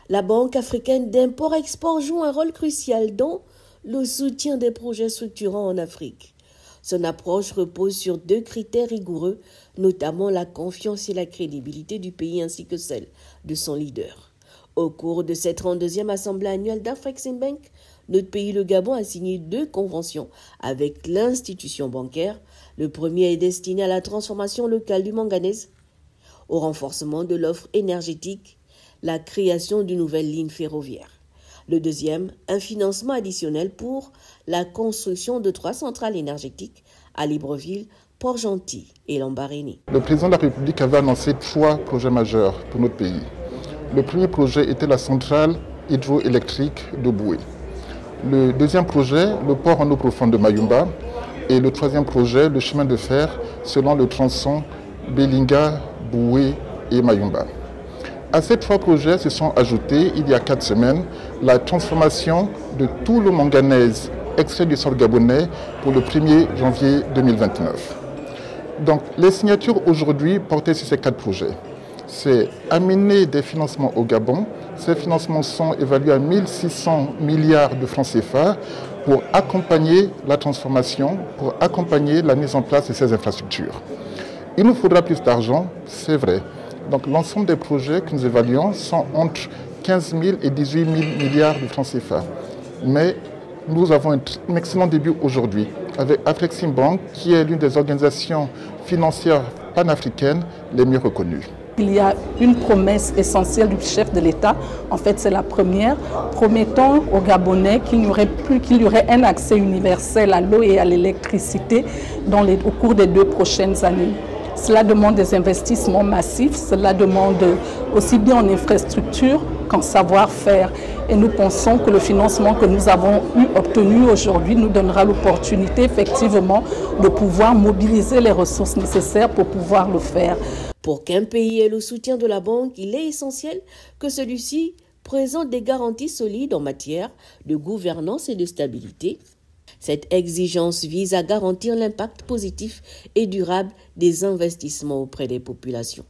La Banque africaine d'import-export joue un rôle crucial dans le soutien des projets structurants en Afrique. Son approche repose sur 2 critères rigoureux, notamment la confiance et la crédibilité du pays ainsi que celle de son leader. Au cours de cette 32e assemblée annuelle d'Afreximbank, notre pays, le Gabon, a signé 2 conventions avec l'institution bancaire. Le premier est destiné à la transformation locale du manganèse, au renforcement de l'offre énergétique, la création d'une nouvelle ligne ferroviaire. Le deuxième, un financement additionnel pour la construction de 3 centrales énergétiques à Libreville, Port-Gentil et Lambaréné. Le président de la République avait annoncé 3 projets majeurs pour notre pays. Le premier projet était la centrale hydroélectrique de Boué. Le deuxième projet, le port en eau profonde de Mayumba. Et le troisième projet, le chemin de fer selon le tronçon Belinga, Boué et Mayumba. À ces 3 projets se sont ajoutés, il y a 4 semaines, la transformation de tout le manganèse extrait du sol gabonais pour le 1er janvier 2029. Donc les signatures aujourd'hui portaient sur ces 4 projets. C'est amener des financements au Gabon. Ces financements sont évalués à 1600 milliards de francs CFA pour accompagner la transformation, pour accompagner la mise en place de ces infrastructures. Il nous faudra plus d'argent, c'est vrai. Donc l'ensemble des projets que nous évaluons sont entre 15 000 et 18 000 milliards de francs CFA. Mais nous avons un excellent début aujourd'hui avec Afreximbank, qui est l'une des organisations financières panafricaines les mieux reconnues. Il y a une promesse essentielle du chef de l'État, en fait c'est la première, promettant aux Gabonais qu'il y aurait un accès universel à l'eau et à l'électricité au cours des 2 prochaines années. Cela demande des investissements massifs, cela demande aussi bien en infrastructure qu'en savoir-faire. Et nous pensons que le financement que nous avons obtenu aujourd'hui nous donnera l'opportunité effectivement de pouvoir mobiliser les ressources nécessaires pour pouvoir le faire. Pour qu'un pays ait le soutien de la banque, il est essentiel que celui-ci présente des garanties solides en matière de gouvernance et de stabilité. Cette exigence vise à garantir l'impact positif et durable des investissements auprès des populations.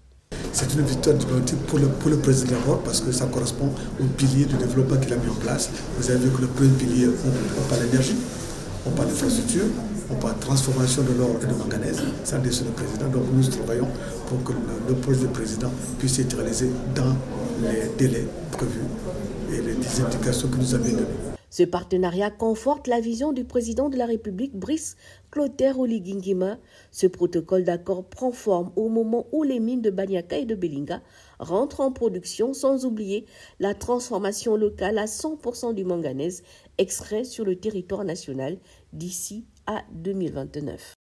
C'est une victoire diplomatique pour le président d'abord parce que ça correspond au pilier de développement qu'il a mis en place. Vous avez vu que le premier pilier, on parle d'énergie, on parle d'infrastructure, on parle de transformation de l'or et de manganèse. Ça dit sur le président. Donc nous travaillons pour que le projet du président puisse être réalisé dans les délais prévus et les indications que nous avons données. Ce partenariat conforte la vision du président de la République, Brice Clotaire Oligui Nguema. Ce protocole d'accord prend forme au moment où les mines de Baniaka et de Belinga rentrent en production, sans oublier la transformation locale à 100% du manganèse extrait sur le territoire national d'ici à 2029.